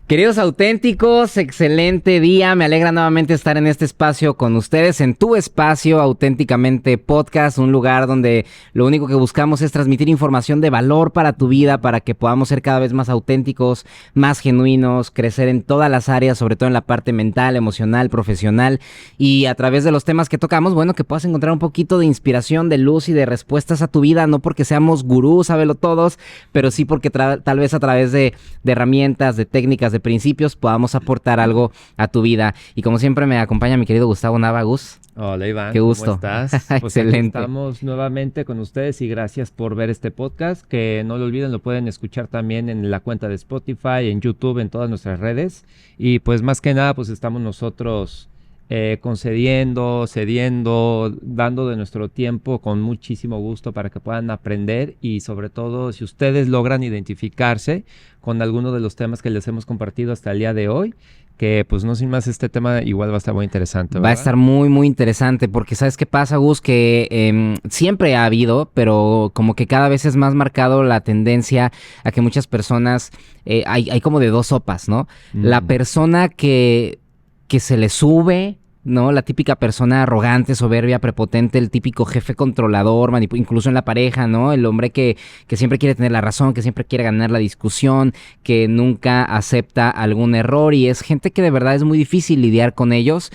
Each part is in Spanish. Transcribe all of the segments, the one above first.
Queridos auténticos, excelente día. Me alegra nuevamente estar en este espacio con ustedes, en tu espacio Auténticamente Podcast, un lugar donde lo único que buscamos es transmitir información de valor para tu vida, para que podamos ser cada vez más auténticos, más genuinos, crecer en todas las áreas, sobre todo en la parte mental, emocional, profesional, y a través de los temas que tocamos, bueno, que puedas encontrar un poquito de inspiración, de luz y de respuestas a tu vida, no porque seamos gurús, sábelo todos, pero sí porque tal vez a través de herramientas, de técnicas, de principios, podamos aportar algo a tu vida. Y como siempre me acompaña mi querido Gustavo Nava. Gus. Hola Iván, qué gusto. ¿cómo estás? Pues Excelente. aquí estamos nuevamente con ustedes y gracias por ver este podcast, que no lo olviden, lo pueden escuchar también en la cuenta de Spotify, en YouTube, en todas nuestras redes. Y pues más que nada, pues estamos nosotros concediendo, cediendo, dando de nuestro tiempo con muchísimo gusto para que puedan aprender y sobre todo si ustedes logran identificarse con alguno de los temas que les hemos compartido hasta el día de hoy, que pues no sin más este tema igual va a estar muy interesante, ¿verdad? Va a estar muy, muy interesante porque ¿sabes qué pasa, Gus? Que siempre ha habido, pero como que cada vez es más marcado la tendencia a que muchas personas, hay como de dos sopas, ¿no? La persona que se le sube, ¿no? La típica persona arrogante, soberbia, prepotente, el típico jefe controlador, incluso en la pareja, ¿no? El hombre que siempre quiere tener la razón, que siempre quiere ganar la discusión, que nunca acepta algún error y es gente que de verdad es muy difícil lidiar con ellos.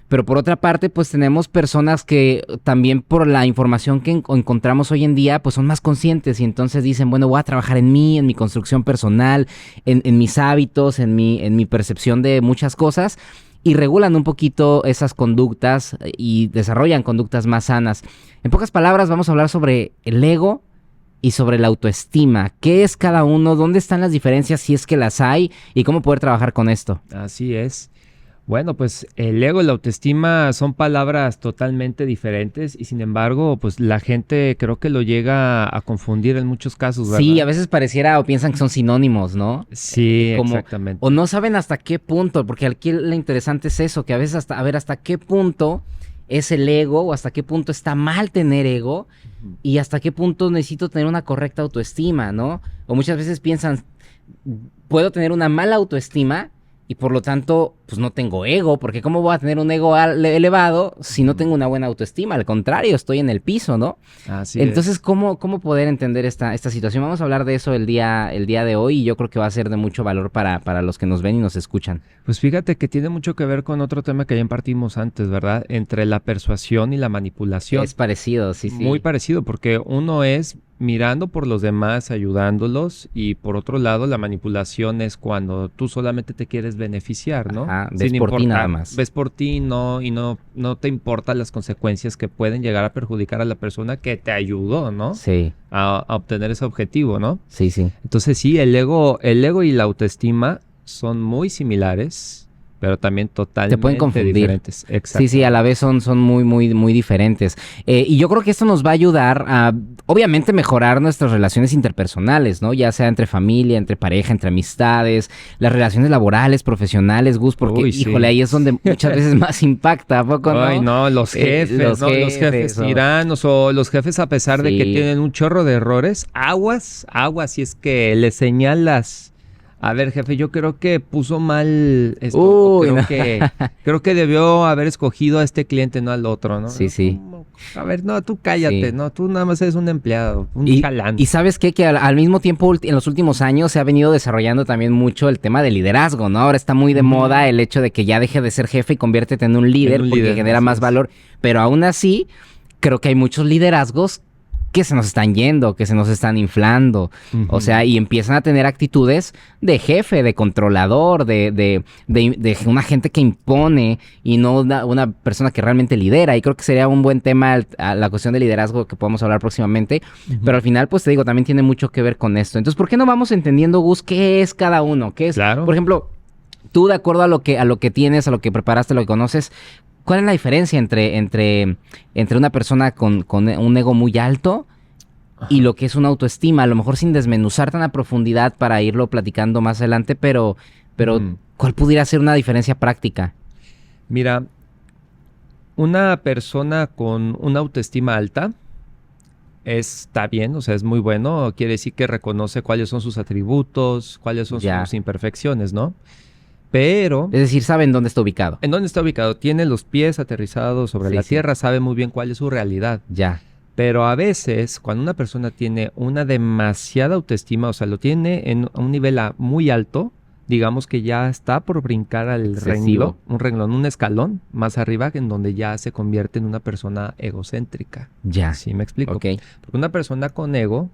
Pero por otra parte, pues tenemos personas que también por la información que encontramos hoy en día, pues son más conscientes y entonces dicen, bueno, voy a trabajar en mí, en mi construcción personal, en mis hábitos, en mi percepción de muchas cosas y regulan un poquito esas conductas y desarrollan conductas más sanas. En pocas palabras, vamos a hablar sobre el ego y sobre la autoestima. ¿Qué es cada uno? ¿Dónde están las diferencias, si es que las hay? ¿Y cómo poder trabajar con esto? Así es. Bueno, pues el ego y la autoestima son palabras totalmente diferentes y sin embargo, pues la gente creo que lo llega a confundir en muchos casos, ¿verdad? Sí, a veces pareciera o piensan que son sinónimos, ¿no? Sí, exactamente. O no saben hasta qué punto, porque aquí lo interesante es eso, que a veces hasta qué punto es el ego o hasta qué punto está mal tener ego y hasta qué punto necesito tener una correcta autoestima, ¿no? O muchas veces piensan, puedo tener una mala autoestima y por lo tanto, pues no tengo ego, porque ¿cómo voy a tener un ego elevado si no tengo una buena autoestima? Al contrario, estoy en el piso, ¿no? Así Entonces, es. ¿cómo poder entender esta situación? Vamos a hablar de eso el día de hoy y yo creo que va a ser de mucho valor para los que nos ven y nos escuchan. Pues fíjate que tiene mucho que ver con otro tema que ya impartimos antes, ¿verdad? Entre la persuasión y la manipulación. Es parecido, sí, sí. Muy parecido, porque uno es mirando por los demás, ayudándolos, y por otro lado, la manipulación es cuando tú solamente te quieres beneficiar, ¿no? Ajá, ves por ti nada más. Ves por ti, no, y no te importan las consecuencias que pueden llegar a perjudicar a la persona que te ayudó, ¿no? Sí. A obtener ese objetivo, ¿no? Sí, sí. Entonces sí, el ego y la autoestima son muy similares, pero también totalmente te pueden confundir. Diferentes. Exacto. Sí, sí, a la vez son muy, muy, muy diferentes. Y yo creo que esto nos va a ayudar a, obviamente, mejorar nuestras relaciones interpersonales, ¿no? Ya sea entre familia, entre pareja, entre amistades, las relaciones laborales, profesionales, Gus, porque, híjole, ahí es donde muchas veces más impacta, ¿a poco no? Ay, no, los jefes, los jefes tiranos o los jefes a pesar de que tienen un chorro de errores, aguas, si es que les señalas. A ver, jefe, yo creo que puso mal esto. Creo que debió haber escogido a este cliente, no al otro, ¿no? Sí, sí. A ver, no, tú cállate, ¿no? Tú nada más eres un empleado, un jalán. Y ¿sabes qué? Que al mismo tiempo, en los últimos años, se ha venido desarrollando también mucho el tema del liderazgo, ¿no? Ahora está muy de moda el hecho de que ya deje de ser jefe y conviértete en un líder porque genera más valor. Pero aún así, creo que hay muchos liderazgos que se nos están yendo, que se nos están inflando. O sea, y empiezan a tener actitudes de jefe, de controlador, de una gente que impone y no una persona que realmente lidera. Y creo que sería un buen tema a la cuestión de liderazgo que podemos hablar próximamente. Pero al final, pues te digo, también tiene mucho que ver con esto. Entonces, ¿por qué no vamos entendiendo, Gus, qué es cada uno? ¿Qué es? Claro. Por ejemplo, tú de acuerdo a lo que tienes, a lo que preparaste, a lo que conoces, ¿cuál es la diferencia entre una persona con un ego muy alto y lo que es una autoestima? A lo mejor sin desmenuzar tan a profundidad para irlo platicando más adelante, pero ¿cuál pudiera ser una diferencia práctica? Mira, una persona con una autoestima alta está bien, o sea, es muy bueno. Quiere decir que reconoce cuáles son sus atributos, cuáles son Ya. sus imperfecciones, ¿no? Pero, Es decir, saben dónde está ubicado. ¿en dónde está ubicado? Tiene los pies aterrizados sobre Sí, la sí. tierra, sabe muy bien cuál es su realidad. Ya. Pero a veces, cuando una persona tiene una demasiada autoestima, o sea, lo tiene en un nivel muy alto, digamos que ya está por brincar al Excesivo. un escalón más arriba, en donde ya se convierte en una persona egocéntrica. Ya. ¿Sí me explico? Ok. Porque una persona con ego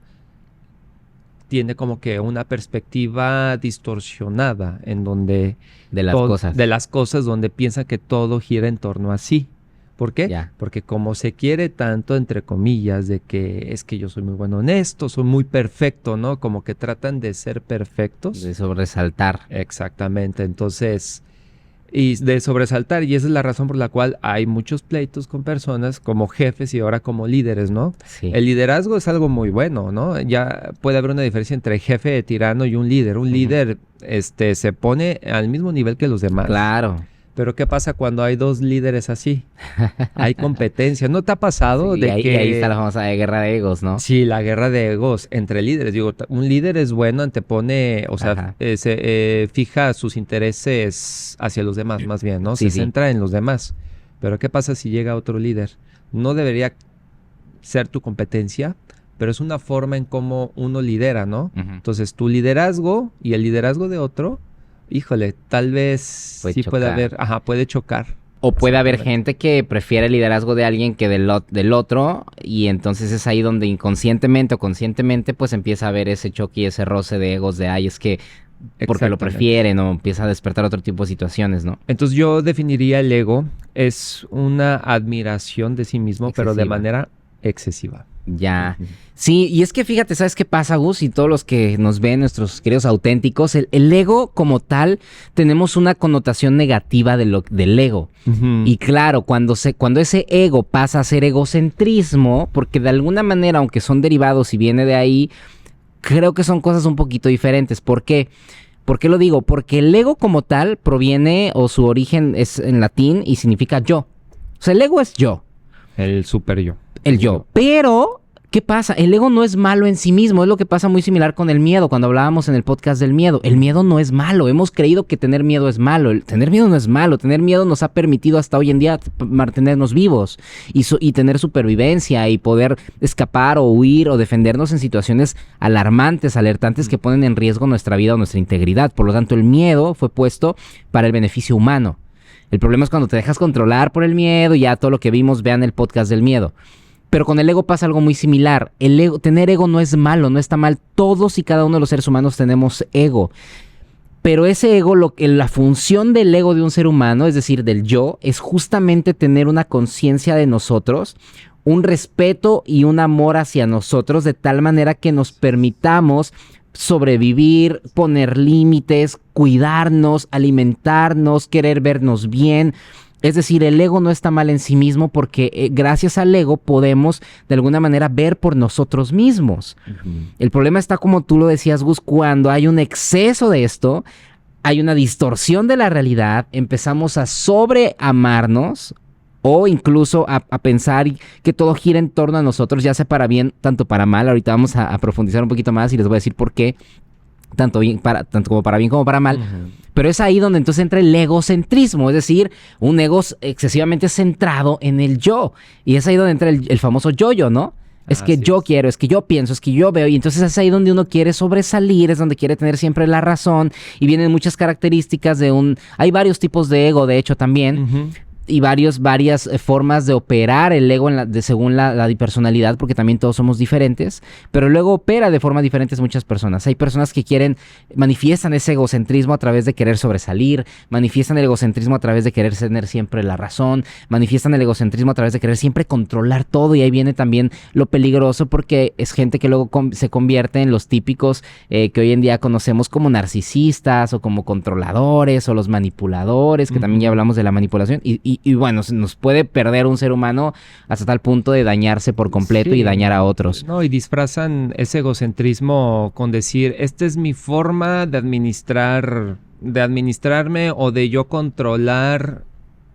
tiene como que una perspectiva distorsionada en donde De las cosas. de las cosas, donde piensa que todo gira en torno a sí. ¿Por qué? Ya. Porque como se quiere tanto, entre comillas, de que es que yo soy muy bueno en esto, soy muy perfecto, ¿no? Como que tratan de ser perfectos. De sobresaltar. Exactamente. Entonces, y de sobresaltar, y esa es la razón por la cual hay muchos pleitos con personas como jefes y ahora como líderes, ¿no? Sí. El liderazgo es algo muy bueno, ¿no? Ya puede haber una diferencia entre jefe de tirano y un líder. Un líder, se pone al mismo nivel que los demás. Claro. Pero ¿qué pasa cuando hay dos líderes así? Hay competencia. ¿No te ha pasado Sí, de y que... ahí está la famosa guerra de egos, ¿no? Sí, la guerra de egos entre líderes. Digo, un líder es bueno, antepone, o sea, Ajá. fija sus intereses hacia los demás, más bien, ¿no? Sí, Se sí. centra en los demás. Pero ¿qué pasa si llega otro líder? No debería ser tu competencia, pero es una forma en cómo uno lidera, ¿no? Ujú. Entonces, tu liderazgo y el liderazgo de otro, híjole, tal vez Puede sí puede chocar. haber, puede chocar. O puede haber Exactamente. gente que prefiere el liderazgo de alguien que del otro, y entonces es ahí donde inconscientemente o conscientemente pues empieza a haber ese choque y ese roce de egos de, ay, es que porque lo Exactamente. prefieren, o empieza a despertar otro tipo de situaciones, ¿no? Entonces yo definiría el ego es una admiración de sí mismo, pero de Excesiva. manera excesiva. Ya. Sí, y es que fíjate, ¿sabes qué pasa, Gus? Y todos los que nos ven, nuestros queridos auténticos, el ego como tal, tenemos una connotación negativa del ego. Ujú. Y claro, cuando ese ego pasa a ser egocentrismo, porque de alguna manera, aunque son derivados y viene de ahí, creo que son cosas un poquito diferentes. ¿Por qué? ¿Por qué lo digo? Porque el ego como tal proviene, o su origen es en latín y significa yo. O sea, el ego es yo. El super yo. El yo. Pero, ¿qué pasa? El ego no es malo en sí mismo. Es lo que pasa muy similar con el miedo. Cuando hablábamos en el podcast del miedo. El miedo no es malo. Hemos creído que tener miedo es malo. Tener miedo no es malo. Tener miedo nos ha permitido hasta hoy en día mantenernos vivos. Y tener supervivencia. Y poder escapar o huir o defendernos en situaciones alarmantes, alertantes, que ponen en riesgo nuestra vida o nuestra integridad. Por lo tanto, el miedo fue puesto para el beneficio humano. El problema es cuando te dejas controlar por el miedo. Ya todo lo que vimos, vean el podcast del miedo. Pero con el ego pasa algo muy similar. Tener ego no es malo, no está mal. Todos y cada uno de los seres humanos tenemos ego. Pero ese ego, la función del ego de un ser humano, es decir, del yo, es justamente tener una conciencia de nosotros, un respeto y un amor hacia nosotros, de tal manera que nos permitamos sobrevivir, poner límites, cuidarnos, alimentarnos, querer vernos bien. Es decir, el ego no está mal en sí mismo, porque gracias al ego podemos de alguna manera ver por nosotros mismos. El problema está, como tú lo decías, Gus, cuando hay un exceso de esto, hay una distorsión de la realidad, empezamos a sobreamarnos o incluso a pensar que todo gira en torno a nosotros, ya sea para bien, tanto para mal. Ahorita vamos a profundizar un poquito más y les voy a decir por qué. Tanto como para bien como para mal. Pero es ahí donde entonces entra el egocentrismo, es decir, un ego excesivamente centrado en el yo. Y es ahí donde entra el famoso yo-yo, ¿no? Es que Así yo es. quiero, es que yo pienso, es que yo veo. Y entonces es ahí donde uno quiere sobresalir, es donde quiere tener siempre la razón. Y vienen muchas características de un... Hay varios tipos de ego, de hecho, también. Ujú. Y varias formas de operar el ego según la personalidad, porque también todos somos diferentes, pero luego opera de formas diferentes muchas personas. Hay personas que manifiestan ese egocentrismo a través de querer sobresalir, manifiestan el egocentrismo a través de querer tener siempre la razón, manifiestan el egocentrismo a través de querer siempre controlar todo, y ahí viene también lo peligroso, porque es gente que luego se convierte en los típicos que hoy en día conocemos como narcisistas o como controladores o los manipuladores, que también ya hablamos de la manipulación, y bueno, nos puede perder un ser humano hasta tal punto de dañarse por completo Sí. y dañar a otros. No, y disfrazan ese egocentrismo con decir, esta es mi forma de administrarme o de yo controlar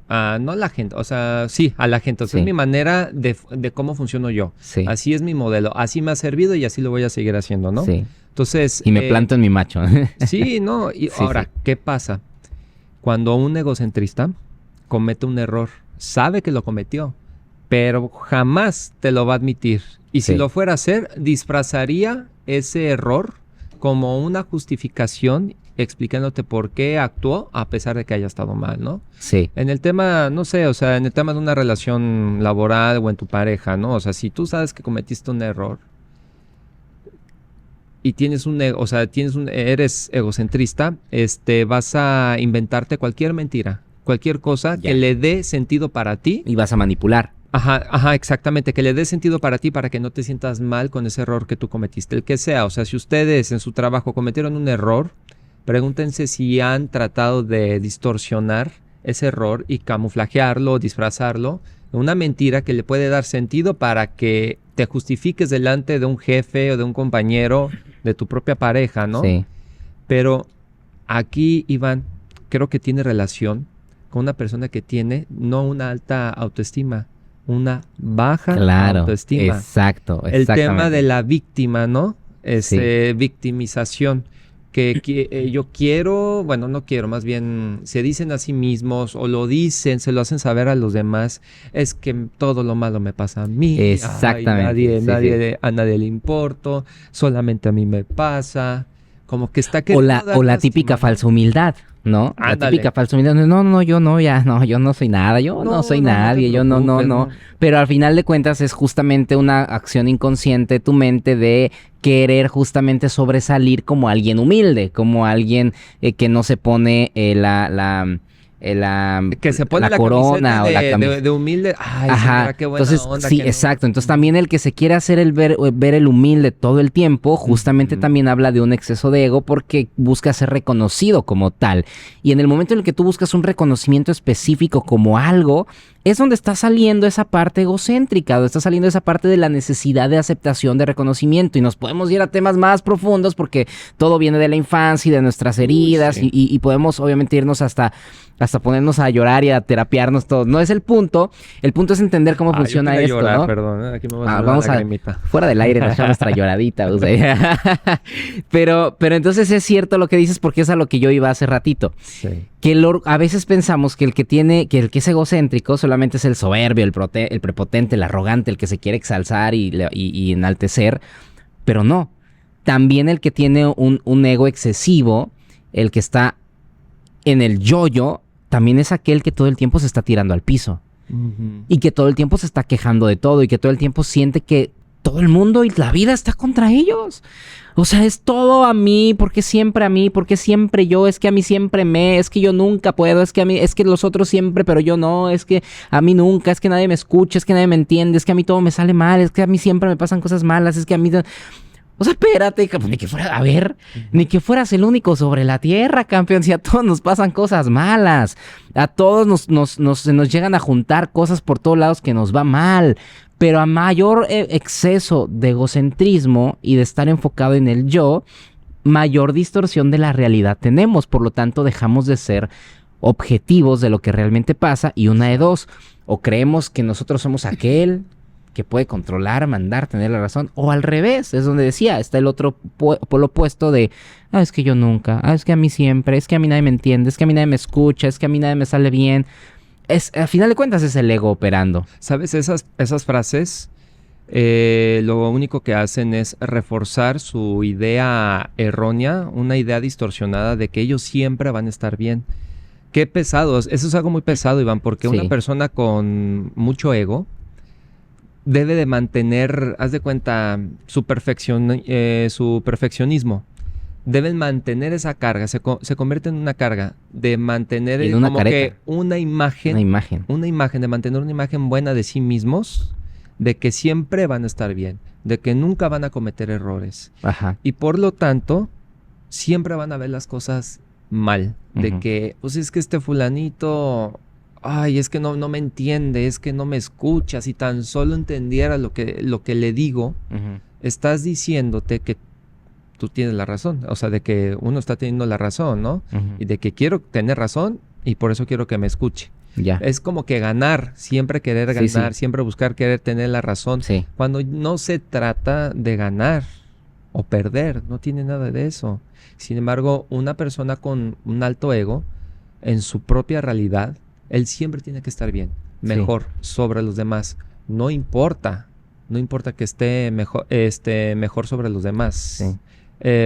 no a la gente, o sea, sí, a la gente. O sea, Sí. es mi manera de cómo funciono yo. Sí. Así es mi modelo. Así me ha servido y así lo voy a seguir haciendo, ¿no? Sí. Entonces, Y me planto en mi macho. sí, ¿no? Y Sí, ahora, sí. ¿qué pasa? Cuando un egocentrista comete un error, sabe que lo cometió, pero jamás te lo va a admitir. Y si Sí. lo fuera a hacer, disfrazaría ese error como una justificación explicándote por qué actuó a pesar de que haya estado mal, ¿no? Sí. En el tema, no sé, o sea, en el tema de una relación laboral o en tu pareja, ¿no? O sea, si tú sabes que cometiste un error y tienes o sea, eres egocentrista, vas a inventarte cualquier mentira, cualquier cosa Ya. que le dé sentido para ti. Y vas a manipular. Ajá, exactamente, que le dé sentido para ti para que no te sientas mal con ese error que tú cometiste, el que sea. O sea, si ustedes en su trabajo cometieron un error, pregúntense si han tratado de distorsionar ese error y camuflajearlo, disfrazarlo, una mentira que le puede dar sentido para que te justifiques delante de un jefe o de un compañero, de tu propia pareja, ¿no? Sí. Pero aquí, Iván, creo que tiene relación con una persona que tiene no una alta autoestima, una baja Claro. autoestima. Exacto. El tema Exactamente. de la víctima, ¿no? Sí. Victimización. Yo quiero, bueno, no quiero, más bien se dicen a sí mismos o lo dicen, se lo hacen saber a los demás, es que todo lo malo me pasa a mí, ay, Exactamente. Sí, sí. a nadie le importo, solamente a mí me pasa, como que está O queriendo la, dar o la lástima, típica ¿no? falsa humildad, ¿no? La Ándale. típica falsa humildad. No, no, yo no, ya, no, yo no soy nada, yo no soy No te nadie, yo no, preocupes, no. Pero al final de cuentas es justamente una acción inconsciente de tu mente de querer justamente sobresalir como alguien humilde, como alguien que no se pone Que se pone la la corona camiseta o la camisa. de humilde. Ay, Ajá, señora, qué buena entonces onda. sí, que no- exacto. Entonces también el que se quiere hacer ver el humilde todo el tiempo, justamente Ujú. también habla de un exceso de ego porque busca ser reconocido como tal. Y en el momento en el que tú buscas un reconocimiento específico como algo, es donde está saliendo esa parte egocéntrica, donde está saliendo esa parte de la necesidad de aceptación, de reconocimiento. Y nos podemos ir a temas más profundos porque todo viene de la infancia y de nuestras heridas sí. y podemos obviamente irnos hasta ponernos a llorar y a terapiarnos todos. No es el punto es entender cómo Yo funciona quería esto, llorar, ¿no? perdón, aquí me va a salir Vamos una a, lagrimita. fuera del aire, nos echamos nuestra lloradita. O sea. pero entonces es cierto lo que dices porque es a lo que yo iba hace ratito. Sí. Que a veces pensamos que el que es egocéntrico solamente es el soberbio, el prepotente, el arrogante, el que se quiere exalzar y enaltecer, pero no. También el que tiene un ego excesivo, el que está en el yo-yo, también es aquel que todo el tiempo se está tirando al piso. Ujú. Y que todo el tiempo se está quejando de todo y que todo el tiempo siente que todo el mundo y la vida está contra ellos. O sea, es todo a mí, porque siempre a mí, porque siempre yo, es que a mí siempre es que yo nunca puedo, es que a mí, es que los otros siempre, pero yo no, es que a mí nunca, es que nadie me escucha, es que nadie me entiende, es que a mí todo me sale mal, es que a mí siempre me pasan cosas malas, es que a mí... O sea, espérate, ni que fuera, a ver, ni que fueras el único sobre la tierra, campeón, si a todos nos pasan cosas malas, a todos se nos llegan a juntar cosas por todos lados que nos va mal, pero a mayor exceso de egocentrismo y de estar enfocado en el yo, mayor distorsión de la realidad tenemos, por lo tanto dejamos de ser objetivos de lo que realmente pasa y una de dos, o creemos que nosotros somos aquel que puede controlar, mandar, tener la razón, o al revés, es donde decía, está el otro polo opuesto de, es que yo nunca, es que a mí siempre, es que a mí nadie me entiende, es que a mí nadie me escucha, es que a mí nadie me sale bien. Al final de cuentas es el ego operando. ¿Sabes? Esas frases lo único que hacen es reforzar su idea errónea, una idea distorsionada de que ellos siempre van a estar bien. Qué pesados, eso es algo muy pesado, Iván, porque Sí. una persona con mucho ego debe de mantener, haz de cuenta, su perfeccionismo. Deben mantener esa carga, se convierte en una carga de mantener Y en una como careta. que una imagen, de mantener una imagen buena de sí mismos, de que siempre van a estar bien, de que nunca van a cometer errores. Ajá. Y por lo tanto, siempre van a ver las cosas mal, de Ujú. que, pues es que este fulanito... Ay, es que no me entiende, es que no me escucha. Si tan solo entendiera lo que le digo, Ujú. estás diciéndote que tú tienes la razón. O sea, de que uno está teniendo la razón, ¿no? Ujú. Y de que quiero tener razón y por eso quiero que me escuche. Ya. Es como que ganar, siempre querer Sí, ganar, sí. siempre buscar querer tener la razón. Sí. Cuando no se trata de ganar o perder, no tiene nada de eso. Sin embargo, una persona con un alto ego, en su propia realidad, él siempre tiene que estar bien, Sí. mejor sobre los demás. No importa, no importa que esté mejor sobre los demás. Sí.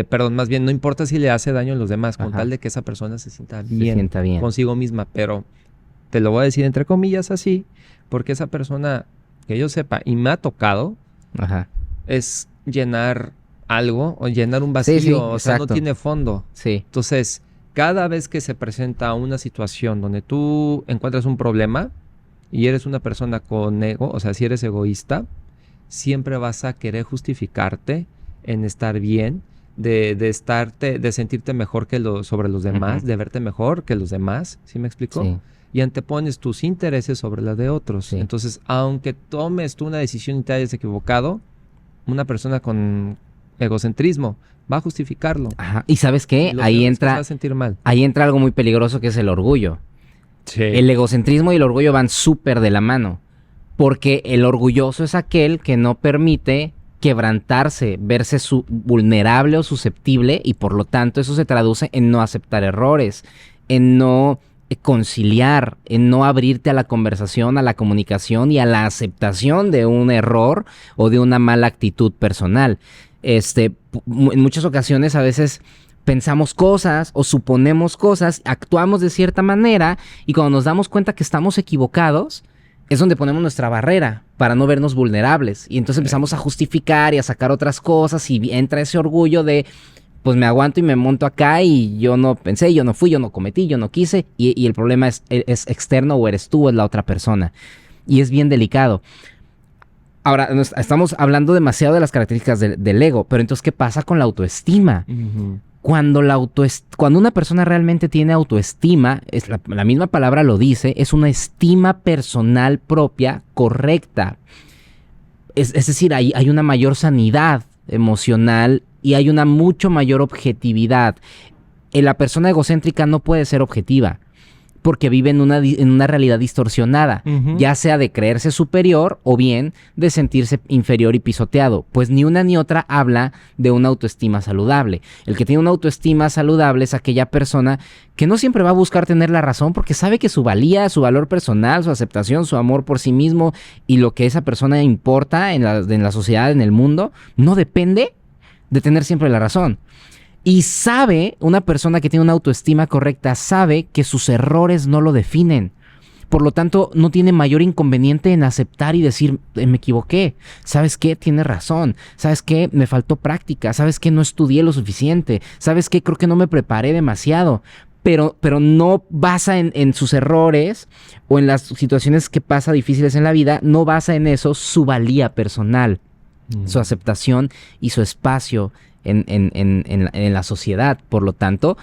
Perdón, más bien, no importa si le hace daño a los demás, con Ajá. tal de que esa persona se sienta Se bien sienta bien. consigo misma. Pero te lo voy a decir entre comillas así, porque esa persona, que yo sepa, y me ha tocado, Ajá. es llenar algo o llenar un Sí, sí, vacío, o sea, no exacto. tiene fondo. Sí. Entonces, cada vez que se presenta una situación donde tú encuentras un problema y eres una persona con ego, o sea, si eres egoísta, siempre vas a querer justificarte en estar bien, de sentirte mejor sobre los demás, Ujú. de verte mejor que los demás, ¿sí me explico? Sí. Y antepones tus intereses sobre la de otros. Sí. Entonces, aunque tomes tú una decisión y te hayas equivocado, una persona con egocentrismo va a justificarlo. Ajá. ¿Y sabes Y qué? lo peor es que se va a sentir mal. Ahí entra algo muy peligroso que es el orgullo. Sí. El egocentrismo y el orgullo van súper de la mano. Porque el orgulloso es aquel que no permite quebrantarse, verse vulnerable o susceptible, y por lo tanto eso se traduce en no aceptar errores, en no conciliar, en no abrirte a la conversación, a la comunicación y a la aceptación de un error o de una mala actitud personal. En muchas ocasiones a veces pensamos cosas o suponemos cosas, actuamos de cierta manera, y cuando nos damos cuenta que estamos equivocados, es donde ponemos nuestra barrera para no vernos vulnerables. Y entonces empezamos a justificar y a sacar otras cosas, y entra ese orgullo de, pues me aguanto y me monto acá, y yo no pensé, yo no fui, yo no cometí, yo no quise, y el problema es externo, o eres tú o es la otra persona. Y es bien delicado. Ahora, estamos hablando demasiado de las características del ego, pero entonces, ¿qué pasa con la autoestima? Ujú. Cuando una persona realmente tiene autoestima, la misma palabra lo dice, es una estima personal propia correcta. Es decir, hay una mayor sanidad emocional y hay una mucho mayor objetividad. La persona egocéntrica no puede ser objetiva, porque vive en una realidad distorsionada, Ujú. ya sea de creerse superior o bien de sentirse inferior y pisoteado, pues ni una ni otra habla de una autoestima saludable. El que tiene una autoestima saludable es aquella persona que no siempre va a buscar tener la razón, porque sabe que su valía, su valor personal, su aceptación, su amor por sí mismo y lo que esa persona importa en la sociedad, en el mundo, no depende de tener siempre la razón. Y una persona que tiene una autoestima correcta, sabe que sus errores no lo definen. Por lo tanto, no tiene mayor inconveniente en aceptar y decir, me equivoqué. ¿Sabes qué? Tienes razón. ¿Sabes qué? Me faltó práctica. ¿Sabes qué? No estudié lo suficiente. ¿Sabes qué? Creo que no me preparé demasiado. Pero no basa en sus errores o en las situaciones que pasa difíciles en la vida, no basa en eso su valía personal, su aceptación y su espacio en la sociedad. Por lo tanto,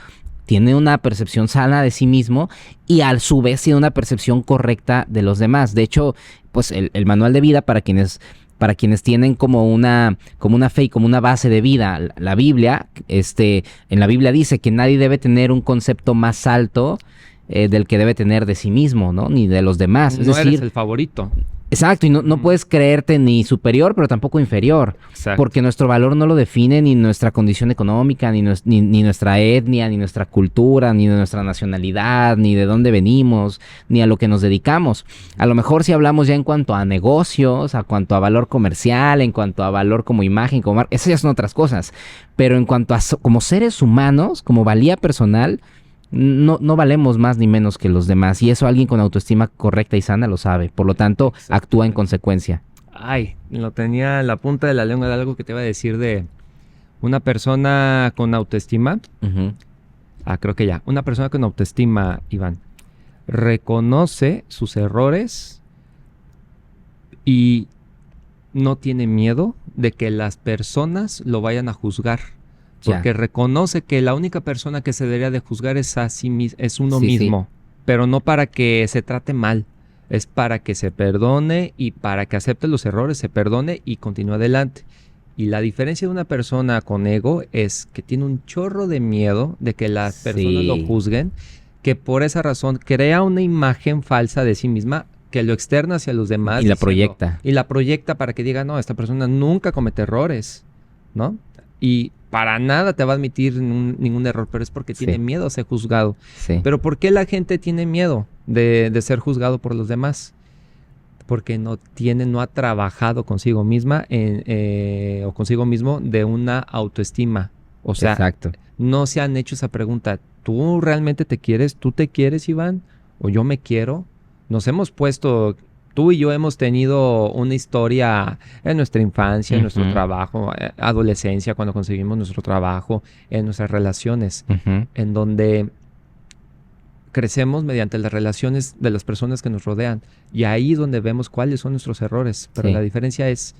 tiene una percepción sana de sí mismo y a su vez tiene una percepción correcta de los demás. De hecho, pues el manual de vida para quienes tienen como una fe y como una base de vida, la Biblia, en la Biblia dice que nadie debe tener un concepto más alto del que debe tener de sí mismo, ¿no? Ni de los demás. Es No decir, eres el favorito. exacto, y no puedes creerte ni superior, pero tampoco inferior. Exacto. Porque nuestro valor no lo define ni nuestra condición económica, ni nuestra etnia, ni nuestra cultura, ni nuestra nacionalidad, ni de dónde venimos, ni a lo que nos dedicamos. A lo mejor si hablamos ya en cuanto a negocios, a cuanto a valor comercial, en cuanto a valor como imagen, esas ya son otras cosas. Pero en cuanto a como seres humanos, como valía personal, no valemos más ni menos que los demás. Y eso alguien con autoestima correcta y sana lo sabe. Por lo tanto, actúa en consecuencia. Ay, lo tenía en la punta de la lengua de algo que te iba a decir de una persona con autoestima. Uh-huh. Creo que ya. Una persona con autoestima, Iván, reconoce sus errores y no tiene miedo de que las personas lo vayan a juzgar. Porque reconoce que la única persona que se debería de juzgar es uno mismo. Sí. Pero no para que se trate mal. Es para que se perdone y para que acepte los errores, se perdone y continúe adelante. Y la diferencia de una persona con ego es que tiene un chorro de miedo de que las personas lo juzguen, que por esa razón crea una imagen falsa de sí misma que lo externa hacia los demás. Y la proyecta. Y la proyecta para que diga, no, esta persona nunca comete errores, ¿no? Y para nada te va a admitir ningún error, pero es porque tiene miedo a ser juzgado. Sí. Pero ¿por qué la gente tiene miedo de ser juzgado por los demás? Porque no ha trabajado consigo misma o consigo mismo de una autoestima. O sea, exacto. No se han hecho esa pregunta. ¿Tú realmente te quieres? ¿Tú te quieres, Iván? ¿O yo me quiero? Nos hemos puesto... Tú y yo hemos tenido una historia en nuestra infancia, en nuestro trabajo, adolescencia, cuando conseguimos nuestro trabajo, en nuestras relaciones, en donde crecemos mediante las relaciones de las personas que nos rodean. Y ahí es donde vemos cuáles son nuestros errores. Pero la diferencia es,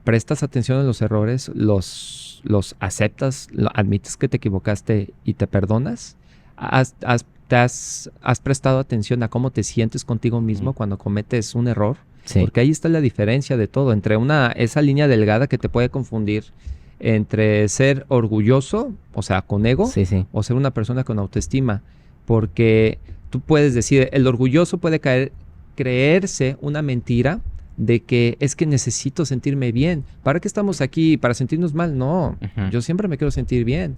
prestas atención a los errores, los aceptas, admites que te equivocaste y te perdonas. ¿Has prestado atención a cómo te sientes contigo mismo cuando cometes un error? Sí. Porque ahí está la diferencia de todo, entre esa línea delgada que te puede confundir entre ser orgulloso, o sea, con ego, o ser una persona con autoestima. Porque tú puedes decir, el orgulloso puede creerse una mentira de que es que necesito sentirme bien. ¿Para qué estamos aquí? ¿Para sentirnos mal? No, yo siempre me quiero sentir bien.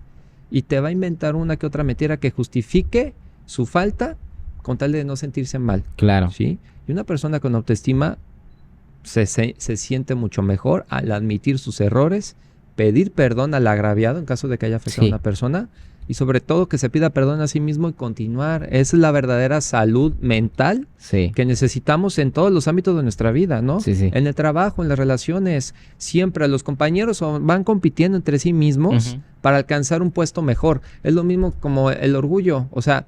Y te va a inventar una que otra mentira que justifique su falta con tal de no sentirse mal. Claro. ¿Sí? Y una persona con autoestima se siente mucho mejor al admitir sus errores, pedir perdón al agraviado en caso de que haya afectado a una persona y sobre todo que se pida perdón a sí mismo y continuar. Esa es la verdadera salud mental que necesitamos en todos los ámbitos de nuestra vida, ¿no? En el trabajo, en las relaciones, siempre los compañeros van compitiendo entre sí mismos para alcanzar un puesto mejor. Es lo mismo como el orgullo, o sea,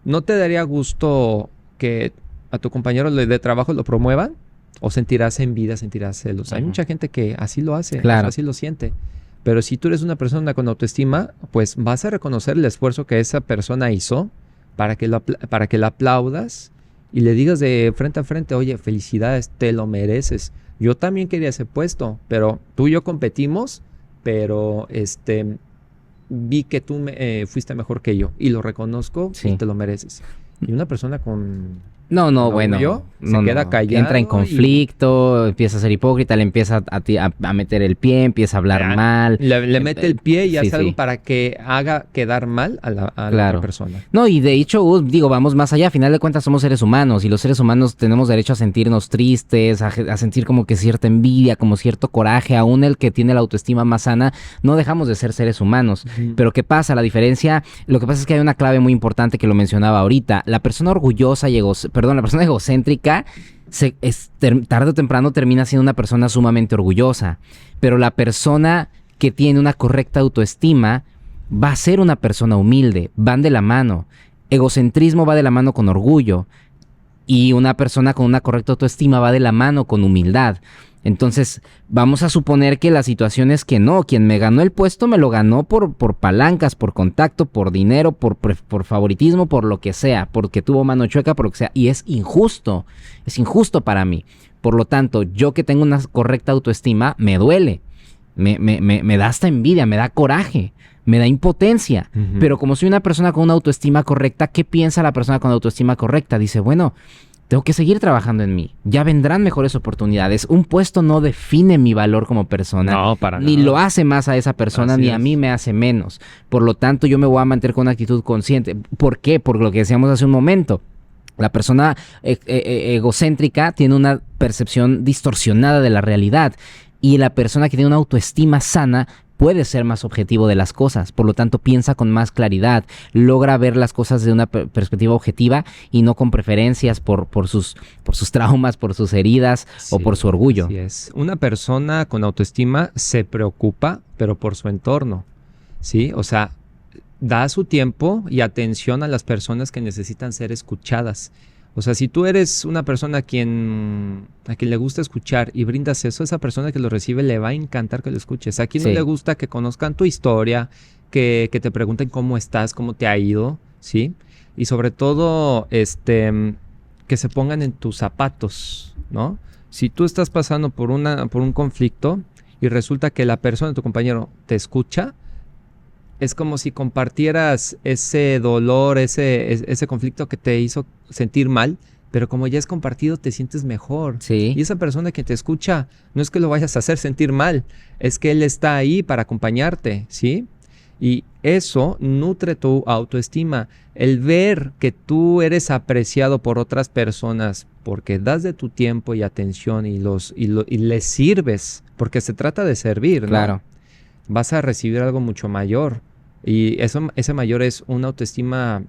¿no te daría gusto que a tu compañero de trabajo lo promuevan? ¿O sentirás envidia, sentirás celos? Hay mucha gente que así lo hace, así lo siente. Pero si tú eres una persona con autoestima, pues vas a reconocer el esfuerzo que esa persona hizo para que la aplaudas y le digas de frente a frente, oye, felicidades, te lo mereces. Yo también quería ese puesto, pero tú y yo competimos, pero vi que tú fuiste mejor que yo y lo reconozco y te lo mereces. Y una persona con... se queda callado. Entra en conflicto, empieza a ser hipócrita, le empieza a meter el pie, empieza a hablar mal. Le mete el pie y hace algo para que haga quedar mal a la otra persona. No, y de hecho, vamos más allá. A final de cuentas somos seres humanos y los seres humanos tenemos derecho a sentirnos tristes, a sentir como que cierta envidia, como cierto coraje. Aún el que tiene la autoestima más sana, no dejamos de ser seres humanos. Pero ¿qué pasa? Lo que pasa es que hay una clave muy importante que lo mencionaba ahorita. La persona orgullosa la persona egocéntrica tarde o temprano termina siendo una persona sumamente orgullosa, pero la persona que tiene una correcta autoestima va a ser una persona humilde, van de la mano. Egocentrismo va de la mano con orgullo y una persona con una correcta autoestima va de la mano con humildad. Entonces, vamos a suponer que la situación es que no, quien me ganó el puesto me lo ganó por palancas, por contacto, por dinero, por favoritismo, por lo que sea, porque tuvo mano chueca, por lo que sea, y es injusto para mí. Por lo tanto, yo que tengo una correcta autoestima, me duele, me da hasta envidia, me da coraje, me da impotencia, pero como soy una persona con una autoestima correcta, ¿qué piensa la persona con autoestima correcta? Dice, bueno, tengo que seguir trabajando en mí. Ya vendrán mejores oportunidades. Un puesto no define mi valor como persona. No, para nada. Ni lo hace más a esa persona, ni a mí me hace menos. Por lo tanto, yo me voy a mantener con una actitud consciente. ¿Por qué? Por lo que decíamos hace un momento. La persona egocéntrica tiene una percepción distorsionada de la realidad. Y la persona que tiene una autoestima sana puede ser más objetivo de las cosas, por lo tanto piensa con más claridad, logra ver las cosas de una perspectiva objetiva y no con preferencias por sus traumas, por sus heridas o por su orgullo. Así es. Una persona con autoestima se preocupa, pero por su entorno, ¿sí? O sea, da su tiempo y atención a las personas que necesitan ser escuchadas. O sea, si tú eres una persona a quien le gusta escuchar y brindas eso, a esa persona que lo recibe le va a encantar que lo escuches. A quien no le gusta que conozcan tu historia, que te pregunten cómo estás, cómo te ha ido, ¿sí? Y sobre todo, que se pongan en tus zapatos, ¿no? Si tú estás pasando por un conflicto y resulta que la persona, tu compañero, te escucha, es como si compartieras ese dolor, ese conflicto que te hizo sentir mal, pero como ya es compartido, te sientes mejor. Sí. Y esa persona que te escucha, no es que lo vayas a hacer sentir mal, es que él está ahí para acompañarte, ¿sí? Y eso nutre tu autoestima. El ver que tú eres apreciado por otras personas porque das de tu tiempo y atención y les sirves, porque se trata de servir, ¿no? Claro. Vas a recibir algo mucho mayor. Y ese mayor es una autoestima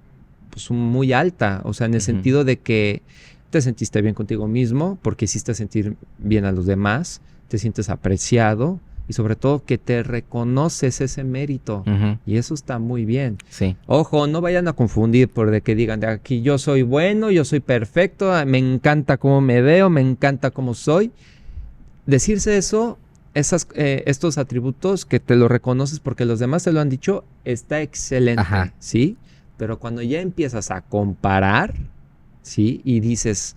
pues, muy alta, o sea, en el sentido de que te sentiste bien contigo mismo porque hiciste sentir bien a los demás, te sientes apreciado y sobre todo que te reconoces ese mérito. Y eso está muy bien. Sí. Ojo, no vayan a confundir por de que digan de aquí yo soy bueno, yo soy perfecto, me encanta cómo me veo, me encanta cómo soy. Decirse eso, estos atributos que te lo reconoces porque los demás te lo han dicho, está excelente, Ajá. ¿sí? Pero cuando ya empiezas a comparar, ¿sí? Y dices,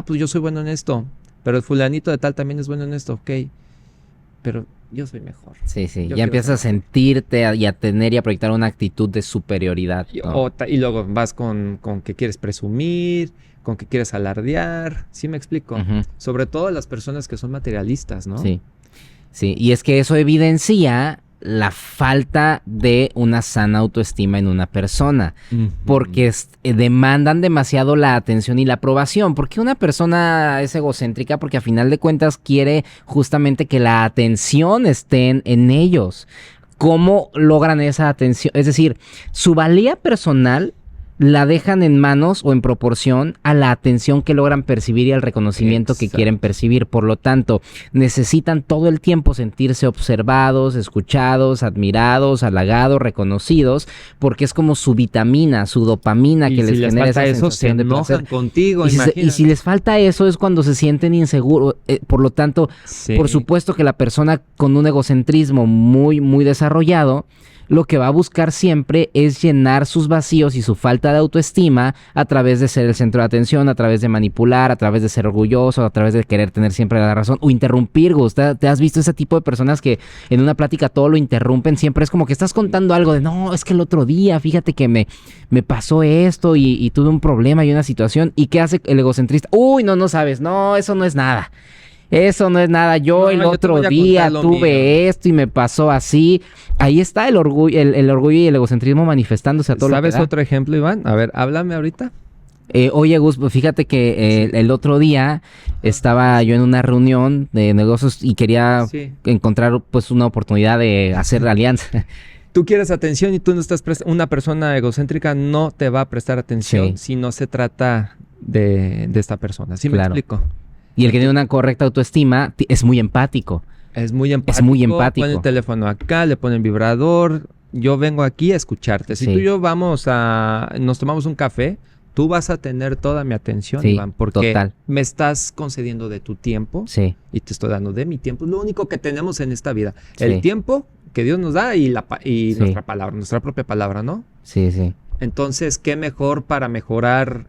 pues yo soy bueno en esto, pero el fulanito de tal también es bueno en esto, ok, pero yo soy mejor. Sí, sí. Yo Ya empiezas a ser mejor. sentirte y a tener y a proyectar una actitud de superioridad, ¿no? Y luego vas con que quieres presumir, con que quieres alardear, ¿sí me explico? Sobre todo las personas que son materialistas, ¿no? Sí. Sí, y es que eso evidencia la falta de una sana autoestima en una persona, porque demandan demasiado la atención y la aprobación. ¿Por qué una persona es egocéntrica? Porque a final de cuentas quiere justamente que la atención esté en ellos. ¿Cómo logran esa atención? Es decir, su valía personal la dejan en manos o en proporción a la atención que logran percibir y al reconocimiento que quieren percibir. Por lo tanto, necesitan todo el tiempo sentirse observados, escuchados, admirados, halagados, reconocidos, porque es como su vitamina, su dopamina que les genera esa sensación de placer. Contigo, y si les falta eso es cuando se sienten inseguros. Por lo tanto, por supuesto que la persona con un egocentrismo muy, muy desarrollado, lo que va a buscar siempre es llenar sus vacíos y su falta de autoestima a través de ser el centro de atención, a través de manipular, a través de ser orgulloso, a través de querer tener siempre la razón o interrumpir. ¿Te has visto ese tipo de personas que en una plática todo lo interrumpen? Siempre es como que estás contando algo de no, es que el otro día, fíjate que me pasó esto y tuve un problema y una situación. ¿Y qué hace el egocentrista? Uy, no sabes, no, eso no es nada. Eso no es nada. Yo el otro día tuve esto y me pasó así. Ahí está el orgullo, el orgullo y el egocentrismo manifestándose a todo lo que da. ¿Sabes otro ejemplo, Iván? A ver, háblame ahorita. Oye, Gus, fíjate que el otro día estaba yo en una reunión de negocios y quería encontrar pues una oportunidad de hacer alianza. Tú quieres atención y tú no estás una persona egocéntrica no te va a prestar atención si no se trata de esta persona. ¿Sí me explico? Y el que tiene una correcta autoestima es muy empático. Es muy empático. Es muy empático. Pone el teléfono acá, le pone el vibrador. Yo vengo aquí a escucharte. Si tú y yo nos tomamos un café, tú vas a tener toda mi atención, Iván, porque me estás concediendo de tu tiempo y te estoy dando de mi tiempo. Es lo único que tenemos en esta vida. El tiempo que Dios nos da y nuestra palabra, nuestra propia palabra, ¿no? Sí, sí. Entonces, ¿qué mejor para mejorar,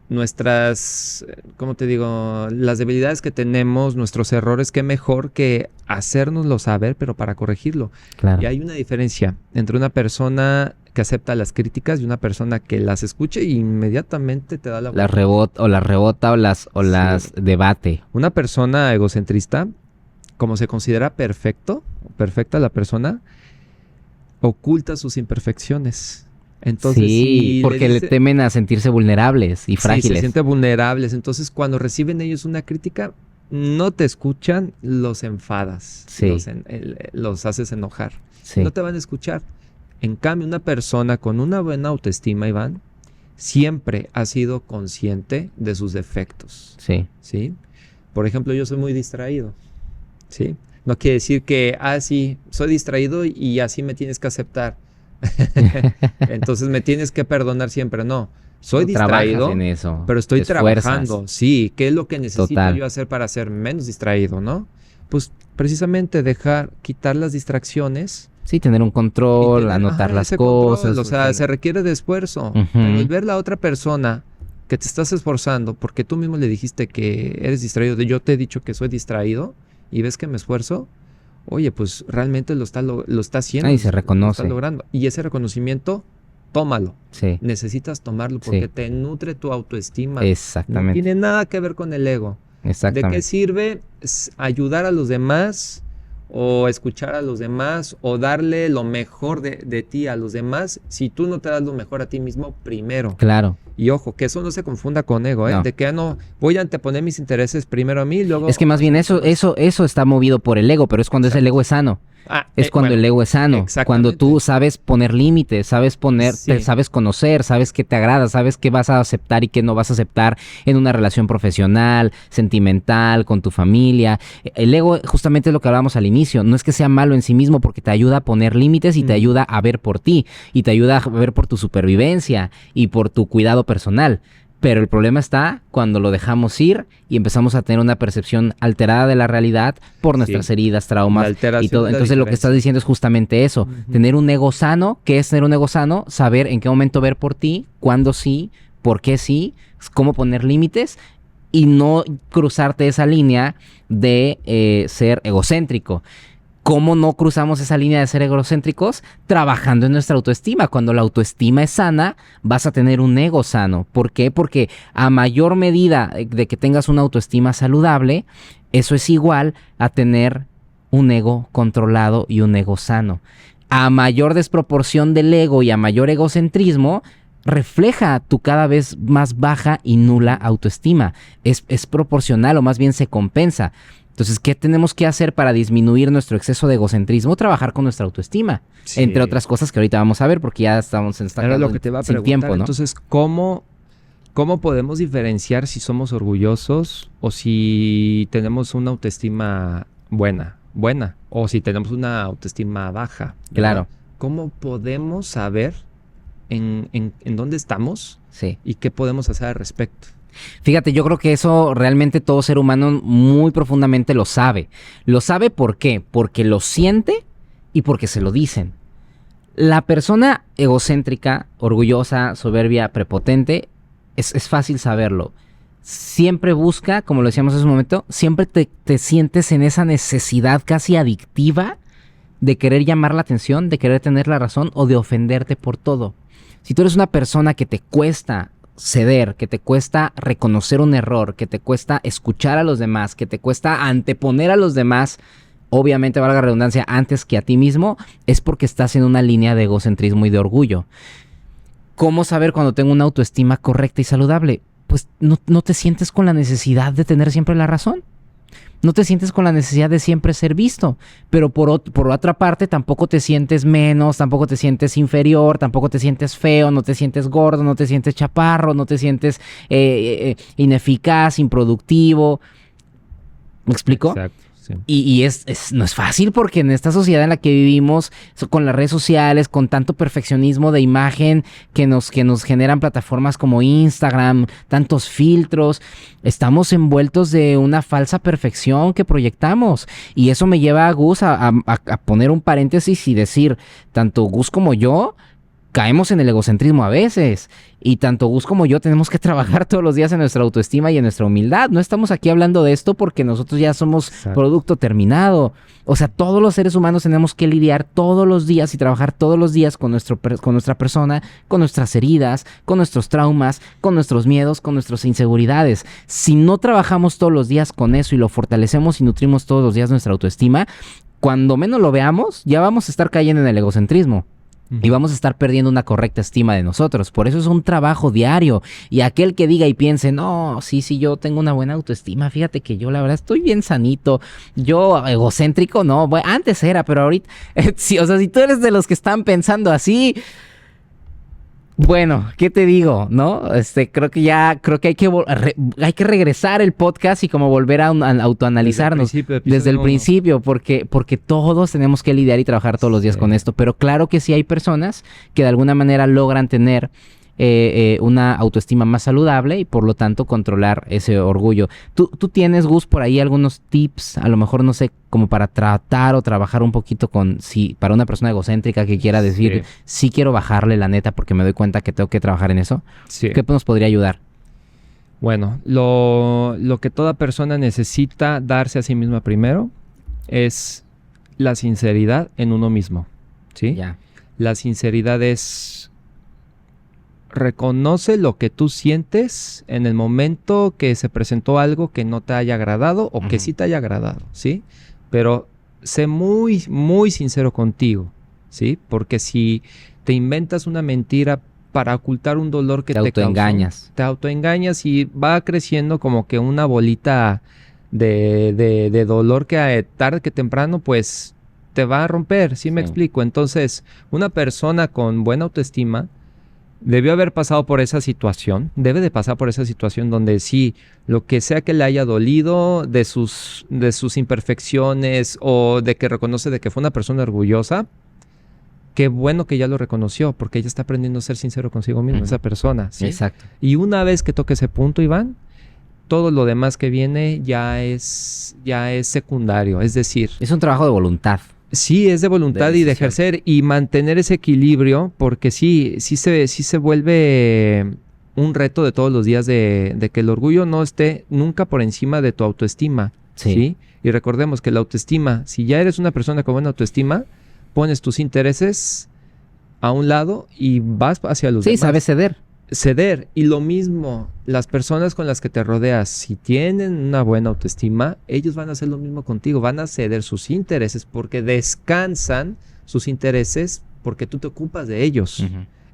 nuestras, ¿cómo te digo? Las debilidades que tenemos, nuestros errores, qué mejor que hacérnoslo saber, pero para corregirlo. Claro. Y hay una diferencia entre una persona que acepta las críticas y una persona que las escucha e inmediatamente te da la las rebota o las debate. Una persona egocentrista, como se considera perfecta la persona, oculta sus imperfecciones. Entonces, porque le temen a sentirse vulnerables y frágiles. Sí, se sienten vulnerables. Entonces, cuando reciben ellos una crítica, no te escuchan, los enfadas, los haces enojar. No te van a escuchar. En cambio, una persona con una buena autoestima, Iván, siempre ha sido consciente de sus defectos. ¿Sí? Por ejemplo, yo soy muy distraído. ¿Sí? No quiere decir que, sí, soy distraído y así me tienes que aceptar. Entonces me tienes que perdonar siempre. No, soy distraído, en eso, pero estoy trabajando. Sí, ¿qué es lo que necesito yo hacer para ser menos distraído, no? Pues precisamente quitar las distracciones. Sí, tener un control, anotar las cosas. O sea, se requiere de esfuerzo. Pero el ver la otra persona que te estás esforzando porque tú mismo le dijiste que eres distraído, yo te he dicho que soy distraído y ves que me esfuerzo, oye, pues realmente lo está haciendo. Ahí se Lo reconoce. está logrando. Y ese reconocimiento, tómalo. Sí, Necesitas tomarlo porque sí, te nutre tu autoestima. No exactamente, tiene nada que ver con el ego. ¿De qué exactamente. sirve ayudar a los demás o escuchar a los demás o darle lo mejor de ti a los demás si tú no te das lo mejor a ti mismo primero? Claro. Y ojo, que eso no se confunda con ego, ¿eh? No. De que no voy a anteponer mis intereses primero a mí, luego Es que más bien eso está movido por el ego, pero es cuando el ego es sano. Es cuando bueno, el ego es sano, cuando tú exactamente. sabes poner límites, te Sí. sabes conocer, sabes qué te agrada, sabes qué vas a aceptar y qué no vas a aceptar en una relación profesional, sentimental, con tu familia. El ego justamente es lo que hablábamos al inicio, no es que sea malo en sí mismo porque te ayuda a poner límites y te ayuda a ver por ti y te ayuda a ver por tu supervivencia y por tu cuidado personal. Pero el problema está cuando lo dejamos ir y empezamos a tener una percepción alterada de la realidad por nuestras Sí. heridas, La traumas y alteración todo. es la Entonces lo que estás diferencia. diciendo es justamente eso. Tener un ego sano. ¿Qué es tener un ego sano? Saber en qué momento ver por ti, cuándo sí, por qué sí, cómo poner límites y no cruzarte esa línea de ser egocéntrico. ¿Cómo no cruzamos esa línea de ser egocéntricos? Trabajando en nuestra autoestima. Cuando la autoestima es sana, vas a tener un ego sano. ¿Por qué? Porque a mayor medida de que tengas una autoestima saludable, eso es igual a tener un ego controlado y un ego sano. A mayor desproporción del ego y a mayor egocentrismo, refleja tu cada vez más baja y nula autoestima. Es proporcional o más bien se compensa. Entonces, ¿qué tenemos que hacer para disminuir nuestro exceso de egocentrismo? Trabajar con nuestra autoestima. Sí. Entre otras cosas que ahorita vamos a ver porque ya estamos Era lo que te iba a sin preguntar. tiempo, ¿no? Entonces, ¿cómo podemos diferenciar si somos orgullosos o si tenemos una autoestima buena? O si tenemos una autoestima baja. ¿Verdad? Claro. ¿Cómo podemos saber en dónde estamos Sí. y qué podemos hacer al respecto? Fíjate, yo creo que eso realmente todo ser humano muy profundamente lo sabe. ¿Lo sabe por qué? Porque lo siente y porque se lo dicen. La persona egocéntrica, orgullosa, soberbia, prepotente, es fácil saberlo. Siempre busca, como lo decíamos hace un momento, siempre te sientes en esa necesidad casi adictiva de querer llamar la atención, de querer tener la razón o de ofenderte por todo. Si tú eres una persona que te cuesta ceder, que te cuesta reconocer un error, que te cuesta escuchar a los demás, que te cuesta anteponer a los demás, obviamente valga la redundancia, antes que a ti mismo, es porque estás en una línea de egocentrismo y de orgullo. ¿Cómo saber cuando tengo una autoestima correcta y saludable? Pues no te sientes con la necesidad de tener siempre la razón. No te sientes con la necesidad de siempre ser visto, pero por otra parte tampoco te sientes menos, tampoco te sientes inferior, tampoco te sientes feo, no te sientes gordo, no te sientes chaparro, no te sientes ineficaz, improductivo. ¿Me explico? Exacto. Sí. Y no es fácil porque en esta sociedad en la que vivimos, con las redes sociales, con tanto perfeccionismo de imagen que nos generan plataformas como Instagram, tantos filtros, estamos envueltos de una falsa perfección que proyectamos. Y eso me lleva a Gus a poner un paréntesis y decir, tanto Gus como yo caemos en el egocentrismo a veces. Y tanto Gus como yo tenemos que trabajar todos los días en nuestra autoestima y en nuestra humildad. No estamos aquí hablando de esto porque nosotros ya somos Exacto. producto terminado. O sea, todos los seres humanos tenemos que lidiar todos los días y trabajar todos los días con nuestra persona, con nuestras heridas, con nuestros traumas, con nuestros miedos, con nuestras inseguridades. Si no trabajamos todos los días con eso y lo fortalecemos y nutrimos todos los días nuestra autoestima, cuando menos lo veamos, ya vamos a estar cayendo en el egocentrismo. Y vamos a estar perdiendo una correcta estima de nosotros. Por eso es un trabajo diario. Y aquel que diga y piense, no, sí, yo tengo una buena autoestima. Fíjate que yo la verdad estoy bien sanito. Yo egocéntrico, no. Bueno, antes era, pero ahorita... sí, o sea, si tú eres de los que están pensando así... Bueno, ¿qué te digo? ¿No? Creo que hay que regresar el podcast y como volver a autoanalizarnos desde el principio, porque todos tenemos que lidiar y trabajar todos los días con esto. Pero claro que sí hay personas que de alguna manera logran tener una autoestima más saludable y por lo tanto controlar ese orgullo. ¿Tú tienes, Gus, por ahí algunos tips, a lo mejor no sé, como para tratar o trabajar un poquito para una persona egocéntrica que quiera decir, sí quiero bajarle la neta porque me doy cuenta que tengo que trabajar en eso? Sí. ¿Qué nos podría ayudar? Bueno, lo que toda persona necesita darse a sí misma primero es la sinceridad en uno mismo, ¿sí? Ya. La sinceridad es reconoce lo que tú sientes en el momento que se presentó algo que no te haya agradado o que sí te haya agradado, ¿sí? Pero sé muy, muy sincero contigo, ¿sí? Porque si te inventas una mentira para ocultar un dolor que te autoengañas. causó, te autoengañas y va creciendo como que una bolita de dolor que tarde que temprano pues te va a romper, ¿sí me explico? Entonces, una persona con buena autoestima debió haber pasado por esa situación, debe de pasar por esa situación donde sí, lo que sea que le haya dolido de sus imperfecciones o de que reconoce de que fue una persona orgullosa, qué bueno que ya lo reconoció, porque ella está aprendiendo a ser sincero consigo mismo, esa persona, ¿sí? Exacto. Y una vez que toque ese punto, Iván, todo lo demás que viene ya es secundario, es decir... Es un trabajo de voluntad. Sí, es de voluntad y de ejercer y mantener ese equilibrio, porque sí se vuelve un reto de todos los días de que el orgullo no esté nunca por encima de tu autoestima, ¿sí? Y recordemos que la autoestima, si ya eres una persona con buena autoestima, pones tus intereses a un lado y vas hacia los demás. Sí, sabes ceder. Ceder. Y lo mismo, las personas con las que te rodeas, si tienen una buena autoestima, ellos van a hacer lo mismo contigo, van a ceder sus intereses porque descansan sus intereses porque tú te ocupas de ellos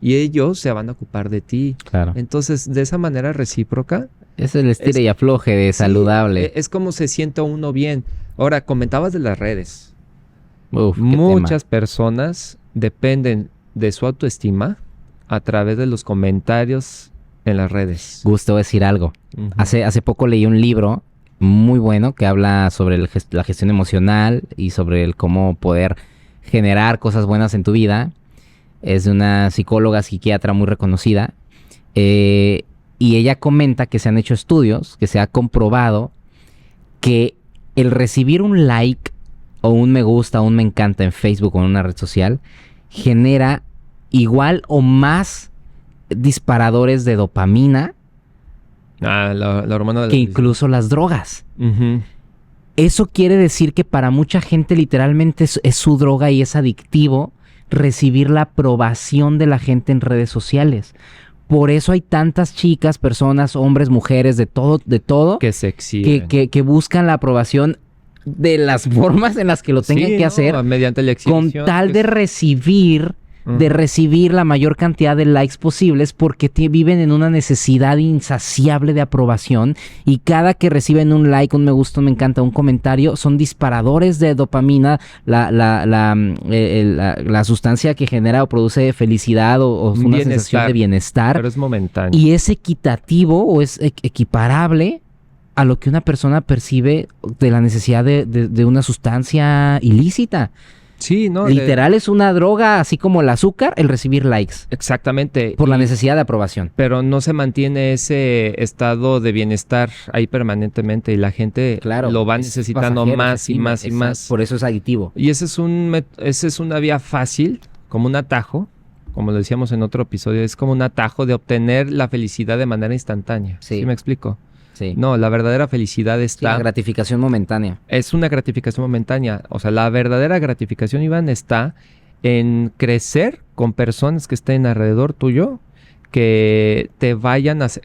y ellos se van a ocupar de ti. Claro. Entonces, de esa manera recíproca. Es el estire y afloje de saludable. Es como se siente uno bien. Ahora, comentabas de las redes. Uf, muchas personas dependen de su autoestima a través de los comentarios en las redes. Gusto decir algo. Hace poco leí un libro muy bueno que habla sobre la gestión emocional y sobre el cómo poder generar cosas buenas en tu vida. Es de una psicóloga psiquiatra muy reconocida. Y ella comenta que se han hecho estudios, que se ha comprobado que el recibir un like o un me gusta o un me encanta en Facebook o en una red social genera igual o más disparadores de dopamina la hormona de la que incluso las drogas. Uh-huh. Eso quiere decir que para mucha gente literalmente es su droga y es adictivo recibir la aprobación de la gente en redes sociales. Por eso hay tantas chicas, personas, hombres, mujeres, de todo que se exhiben, que buscan la aprobación de las formas en las que lo tengan que hacer, mediante la exhibición, con tal de recibir la mayor cantidad de likes posibles, porque viven en una necesidad insaciable de aprobación, y cada que reciben un like, un me gusta, un me encanta, un comentario, son disparadores de dopamina, la sustancia que genera o produce felicidad o una sensación de bienestar. Pero es momentáneo. Y es equitativo o es equiparable a lo que una persona percibe de la necesidad de una sustancia ilícita. Sí, ¿no? Literal es una droga, así como el azúcar, el recibir likes. Exactamente. Por la necesidad de aprobación. Pero no se mantiene ese estado de bienestar ahí permanentemente y la gente lo va necesitando más y más y más. Por eso es adictivo. Y esa es una vía fácil, como un atajo, como lo decíamos en otro episodio, es como un atajo de obtener la felicidad de manera instantánea. ¿Sí me explico? Sí. No, la verdadera felicidad está... la gratificación momentánea. Es una gratificación momentánea. O sea, la verdadera gratificación, Iván, está en crecer con personas que estén alrededor tuyo, que te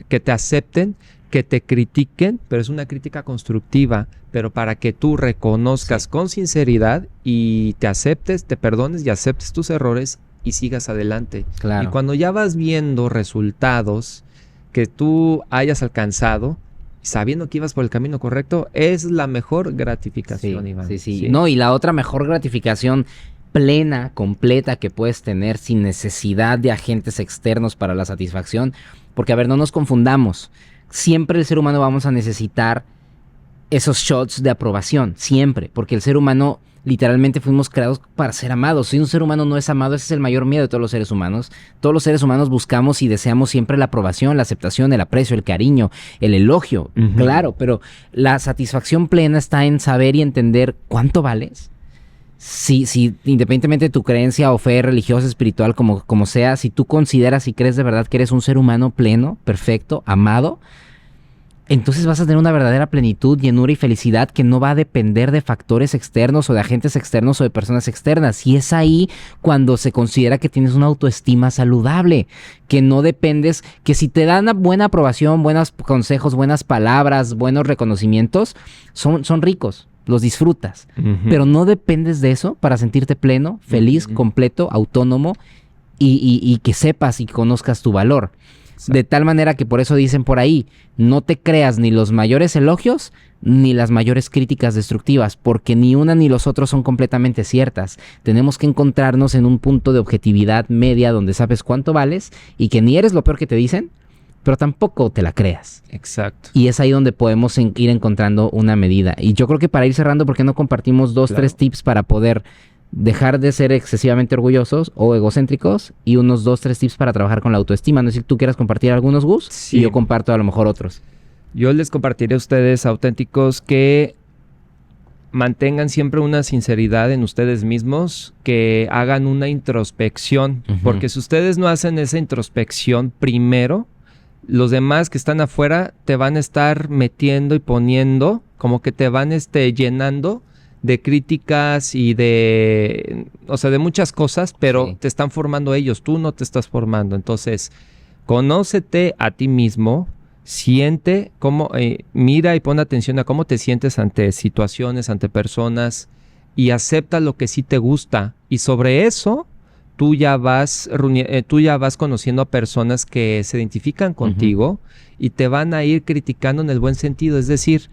que te acepten, que te critiquen, pero es una crítica constructiva, pero para que tú reconozcas con sinceridad y te aceptes, te perdones y aceptes tus errores y sigas adelante. Claro. Y cuando ya vas viendo resultados que tú hayas alcanzado, sabiendo que ibas por el camino correcto, es la mejor gratificación, Iván. Sí. No, y la otra mejor gratificación plena, completa que puedes tener sin necesidad de agentes externos para la satisfacción. Porque, a ver, no nos confundamos. Siempre el ser humano vamos a necesitar esos shots de aprobación. Siempre. Porque el ser humano... literalmente fuimos creados para ser amados. Si un ser humano no es amado, ese es el mayor miedo de todos los seres humanos. Todos los seres humanos buscamos y deseamos siempre la aprobación, la aceptación, el aprecio, el cariño, el elogio. Claro, pero la satisfacción plena está en saber y entender cuánto vales. Si independientemente de tu creencia o fe religiosa, espiritual, como sea, si tú consideras y crees de verdad que eres un ser humano pleno, perfecto, amado, entonces vas a tener una verdadera plenitud, llenura y felicidad que no va a depender de factores externos o de agentes externos o de personas externas. Y es ahí cuando se considera que tienes una autoestima saludable, que no dependes, que si te dan una buena aprobación, buenos consejos, buenas palabras, buenos reconocimientos, son ricos, los disfrutas. Pero no dependes de eso para sentirte pleno, feliz, completo, autónomo y que sepas y conozcas tu valor. De tal manera que por eso dicen por ahí, no te creas ni los mayores elogios ni las mayores críticas destructivas, porque ni una ni los otros son completamente ciertas. Tenemos que encontrarnos en un punto de objetividad media donde sabes cuánto vales y que ni eres lo peor que te dicen, pero tampoco te la creas. Exacto. Y es ahí donde podemos ir encontrando una medida. Y yo creo que para ir cerrando, ¿por qué no compartimos 2-3 tips para poder dejar de ser excesivamente orgullosos o egocéntricos y unos 2-3 tips para trabajar con la autoestima? No sé si tú quieras compartir algunos, Gus, sí. Y yo comparto a lo mejor otros. Yo les compartiré a ustedes, auténticos, que mantengan siempre una sinceridad en ustedes mismos, que hagan una introspección, porque si ustedes no hacen esa introspección primero, los demás que están afuera te van a estar metiendo y poniendo, como que te van llenando de críticas y de muchas cosas, pero sí, te están formando ellos, tú no te estás formando. Entonces, conócete a ti mismo, siente cómo, mira y pon atención a cómo te sientes ante situaciones, ante personas, y acepta lo que sí te gusta. Y sobre eso, tú ya vas conociendo a personas que se identifican contigo y te van a ir criticando en el buen sentido. Es decir,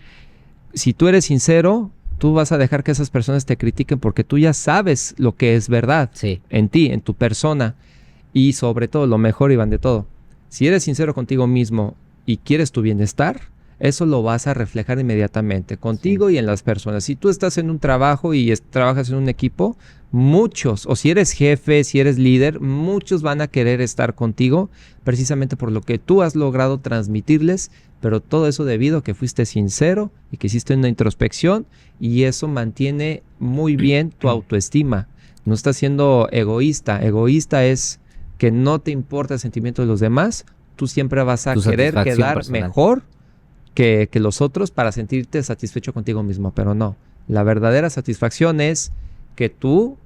si tú eres sincero, tú vas a dejar que esas personas te critiquen porque tú ya sabes lo que es verdad en ti, en tu persona. Y sobre todo, lo mejor, Iván, de todo, si eres sincero contigo mismo y quieres tu bienestar, eso lo vas a reflejar inmediatamente contigo y en las personas. Si tú estás en un trabajo y trabajas en un equipo, muchos, o si eres jefe, si eres líder, muchos van a querer estar contigo precisamente por lo que tú has logrado transmitirles, pero todo eso debido a que fuiste sincero y que hiciste una introspección, y eso mantiene muy bien tu autoestima. No estás siendo egoísta. Egoísta es que no te importa el sentimiento de los demás. Tú siempre vas a querer quedar personal mejor que los otros para sentirte satisfecho contigo mismo, pero no. La verdadera satisfacción es que tú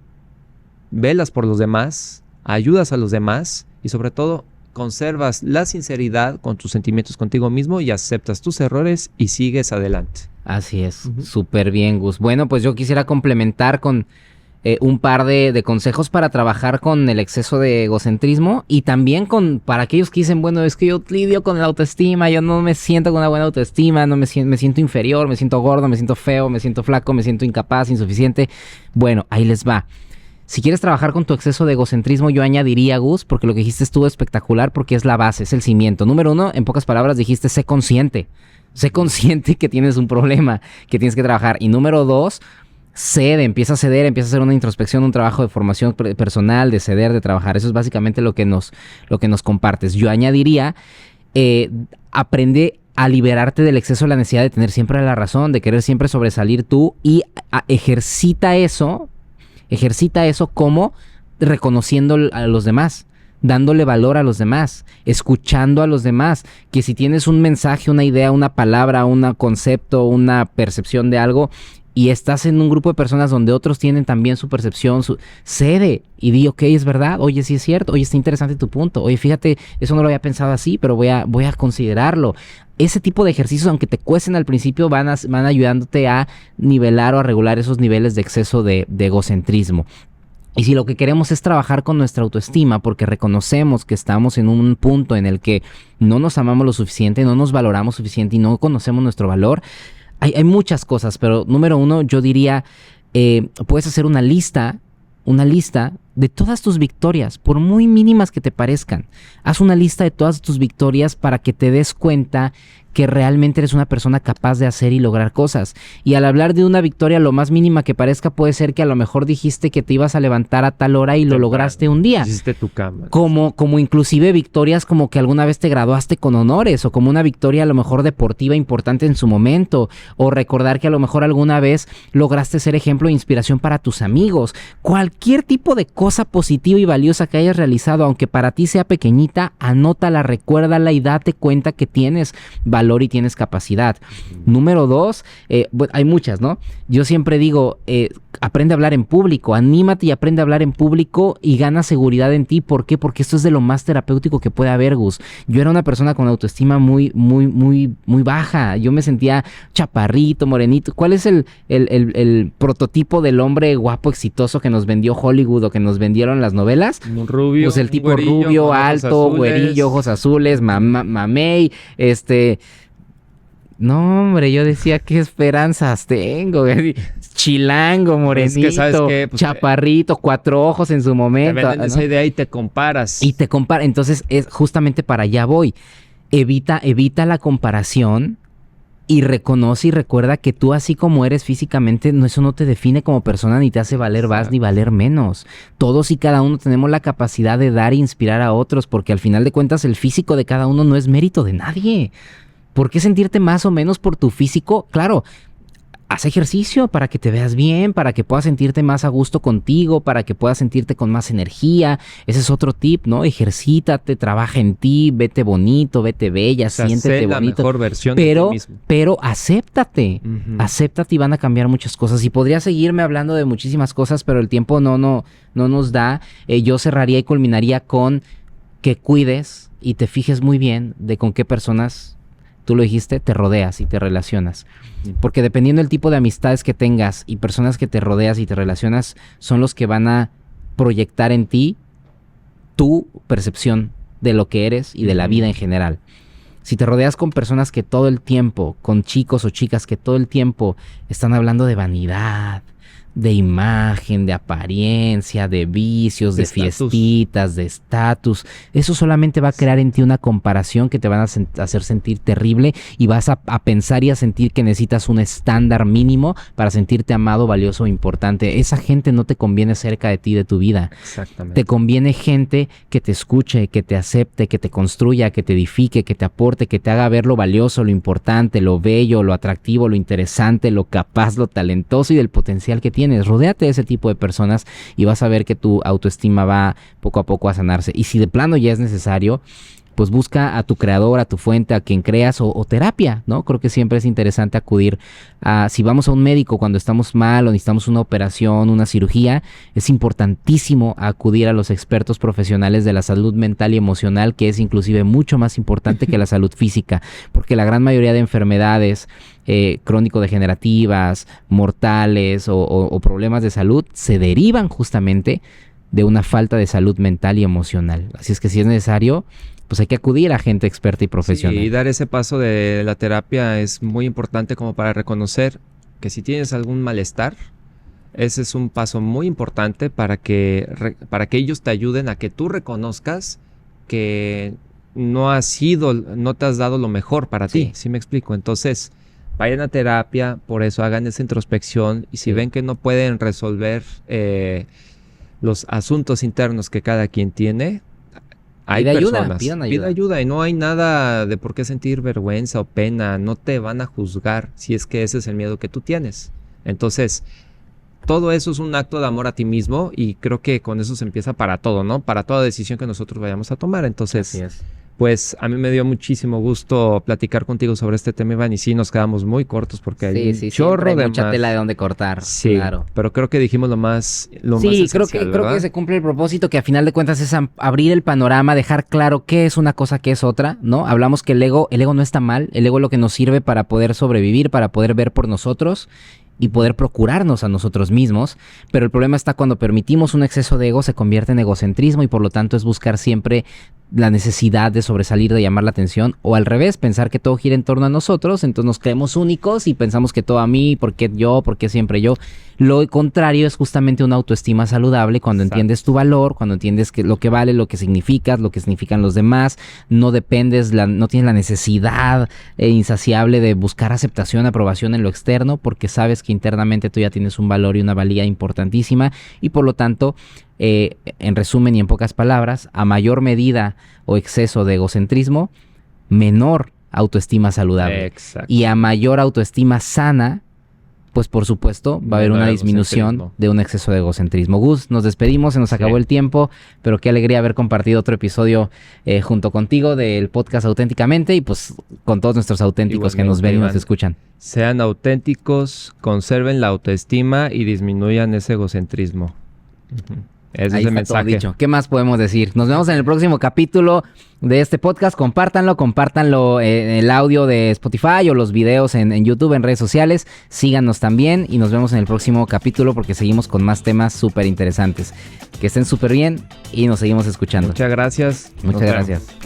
velas por los demás, ayudas a los demás y sobre todo conservas la sinceridad con tus sentimientos contigo mismo y aceptas tus errores y sigues adelante. Así es, súper bien, Gus. Bueno, pues yo quisiera complementar con un par de consejos para trabajar con el exceso de egocentrismo y también para aquellos que dicen, bueno, es que yo lidio con la autoestima, yo no me siento con una buena autoestima, no me siento inferior, me siento gordo, me siento feo, me siento flaco, me siento incapaz, insuficiente. Bueno, ahí les va. Si quieres trabajar con tu exceso de egocentrismo, yo añadiría, Gus, porque lo que dijiste estuvo espectacular, porque es la base, es el cimiento. Número 1, en pocas palabras dijiste, sé consciente que tienes un problema, que tienes que trabajar. Y número 2, empieza a hacer una introspección, un trabajo de formación personal, de ceder, de trabajar. Eso es básicamente lo que nos compartes. Yo añadiría, aprende a liberarte del exceso de la necesidad de tener siempre la razón, de querer siempre sobresalir tú y ejercita eso como reconociendo a los demás, dándole valor a los demás, escuchando a los demás, que si tienes un mensaje, una idea, una palabra, un concepto, una percepción de algo y estás en un grupo de personas donde otros tienen también su percepción, cede y di, ok, es verdad, oye, sí es cierto, oye, está interesante tu punto, oye, fíjate, eso no lo había pensado así, pero voy a considerarlo. Ese tipo de ejercicios, aunque te cuesten al principio, van ayudándote a nivelar o a regular esos niveles de exceso de egocentrismo. Y si lo que queremos es trabajar con nuestra autoestima porque reconocemos que estamos en un punto en el que no nos amamos lo suficiente, no nos valoramos suficiente y no conocemos nuestro valor, hay muchas cosas, pero número 1 yo diría, puedes hacer una lista de todas tus victorias, por muy mínimas que te parezcan. Haz una lista de todas tus victorias para que te des cuenta que realmente eres una persona capaz de hacer y lograr cosas. Y al hablar de una victoria, lo más mínima que parezca puede ser que a lo mejor dijiste que te ibas a levantar a tal hora y lo lograste un día. Hiciste tu cama. Como inclusive victorias como que alguna vez te graduaste con honores, o como una victoria a lo mejor deportiva importante en su momento, o recordar que a lo mejor alguna vez lograste ser ejemplo de inspiración para tus amigos. Cualquier tipo de cosa positiva y valiosa que hayas realizado, aunque para ti sea pequeñita, anótala, recuérdala y date cuenta que tienes valor valor y tienes capacidad. Número 2, hay muchas, ¿no? Yo siempre digo, aprende a hablar en público, anímate y aprende a hablar en público y gana seguridad en ti. ¿Por qué? Porque esto es de lo más terapéutico que puede haber, Gus. Yo era una persona con autoestima muy baja. Yo me sentía chaparrito, morenito. ¿Cuál es el prototipo del hombre guapo, exitoso que nos vendió Hollywood o que nos vendieron las novelas? Un rubio. Pues el tipo güerillo, rubio, alto, güerillo, ojos azules, mamey, No, hombre, yo decía, ¿qué esperanzas tengo? Chilango, morenito, Es que, ¿sabes qué? Pues, chaparrito, 4 ojos en su momento. Te venden ¿no? esa idea y te comparas. Y te compara. Entonces, es justamente para allá voy. Evita la comparación y reconoce y recuerda que tú, así como eres físicamente, eso no te define como persona ni te hace valer más ni valer menos. Todos y cada uno tenemos la capacidad de dar e inspirar a otros, porque al final de cuentas el físico de cada uno no es mérito de nadie. ¿Por qué sentirte más o menos por tu físico? Claro, haz ejercicio para que te veas bien, para que puedas sentirte más a gusto contigo, para que puedas sentirte con más energía. Ese es otro tip, ¿no? Ejercítate, trabaja en ti, vete bonito, vete bella, siéntete sé bonito. La mejor versión de ti mismo. Pero acéptate, acéptate y van a cambiar muchas cosas. Y podría seguirme hablando de muchísimas cosas, pero el tiempo no nos da. Yo cerraría y culminaría con que cuides y te fijes muy bien de con qué personas, tú lo dijiste, te rodeas y te relacionas. Porque dependiendo del tipo de amistades que tengas y personas que te rodeas y te relacionas, son los que van a proyectar en ti tu percepción de lo que eres y de la vida en general. Si te rodeas con personas que todo el tiempo, con chicos o chicas que todo el tiempo están hablando de vanidad, de imagen, de apariencia, de vicios, de fiestitas, de estatus, eso solamente va a crear en ti una comparación que te van a hacer sentir terrible y vas a pensar y a sentir que necesitas un estándar mínimo para sentirte amado, valioso o importante. Esa gente no te conviene cerca de ti, de tu vida. Exactamente. Te conviene gente que te escuche, que te acepte, que te construya, que te edifique, que te aporte, que te haga ver lo valioso, lo importante, lo bello, lo atractivo, lo interesante, lo capaz, lo talentoso y del potencial que tienes. Rodéate de ese tipo de personas y vas a ver que tu autoestima va poco a poco a sanarse. Y si de plano ya es necesario, pues busca a tu creador, a tu fuente, a quien creas o terapia, ¿no? Creo que siempre es interesante acudir a, si vamos a un médico cuando estamos mal o necesitamos una operación, una cirugía, es importantísimo acudir a los expertos profesionales de la salud mental y emocional, que es inclusive mucho más importante que la salud física, porque la gran mayoría de enfermedades crónico-degenerativas, mortales o problemas de salud se derivan justamente de una falta de salud mental y emocional. Así es que si es necesario, pues hay que acudir a gente experta y profesional. Sí, y dar ese paso de la terapia es muy importante como para reconocer que si tienes algún malestar, ese es un paso muy importante para que ellos te ayuden a que tú reconozcas que no te has dado lo mejor para ti. ¿Sí me explico? Entonces, vayan a terapia, por eso hagan esa introspección y si ven que no pueden resolver los asuntos internos que cada quien tiene, hay personas. Pidan ayuda. Pida ayuda y no hay nada de por qué sentir vergüenza o pena. No te van a juzgar si es que ese es el miedo que tú tienes. Entonces, todo eso es un acto de amor a ti mismo y creo que con eso se empieza para todo, ¿no? Para toda decisión que nosotros vayamos a tomar. Entonces, así es. Pues a mí me dio muchísimo gusto platicar contigo sobre este tema, Iván, y sí, nos quedamos muy cortos porque hay un chorro de mucha tela de donde cortar. Sí, claro. Pero creo que dijimos lo más esencial, creo que se cumple el propósito, que a final de cuentas es abrir el panorama, dejar claro qué es una cosa, qué es otra, ¿no? Hablamos que el ego no está mal, el ego es lo que nos sirve para poder sobrevivir, para poder ver por nosotros y poder procurarnos a nosotros mismos, pero el problema está cuando permitimos un exceso de ego, se convierte en egocentrismo y por lo tanto es buscar siempre la necesidad de sobresalir, de llamar la atención, o al revés, pensar que todo gira en torno a nosotros, entonces nos creemos únicos y pensamos que todo a mí, ¿por qué yo? ¿Por qué siempre yo? Lo contrario es justamente una autoestima saludable cuando entiendes tu valor, cuando entiendes que lo que vale, lo que significas, lo que significan los demás, no tienes la necesidad insaciable de buscar aceptación, aprobación en lo externo, porque sabes que internamente tú ya tienes un valor y una valía importantísima y por lo tanto, en resumen y en pocas palabras, a mayor medida o exceso de egocentrismo, menor autoestima saludable. Exacto. Y a mayor autoestima sana, pues por supuesto va a haber Va a una haber disminución egocentrismo. de un exceso de egocentrismo. Gus, nos despedimos, se nos acabó Sí. el tiempo, pero qué alegría haber compartido otro episodio junto contigo del podcast Auténticamente y pues con todos nuestros auténticos que nos ven y nos Iván. escuchan. Sean auténticos, conserven la autoestima y disminuyan ese egocentrismo. Ujú. Ese Ahí es el está todo mensaje. dicho. ¿Qué más podemos decir? Nos vemos en el próximo capítulo de este podcast. Compártanlo en el audio de Spotify o los videos en YouTube, en redes sociales. Síganos también y nos vemos en el próximo capítulo porque seguimos con más temas súper interesantes. Que estén súper bien y nos seguimos escuchando. Muchas gracias. Nos Muchas vemos. gracias.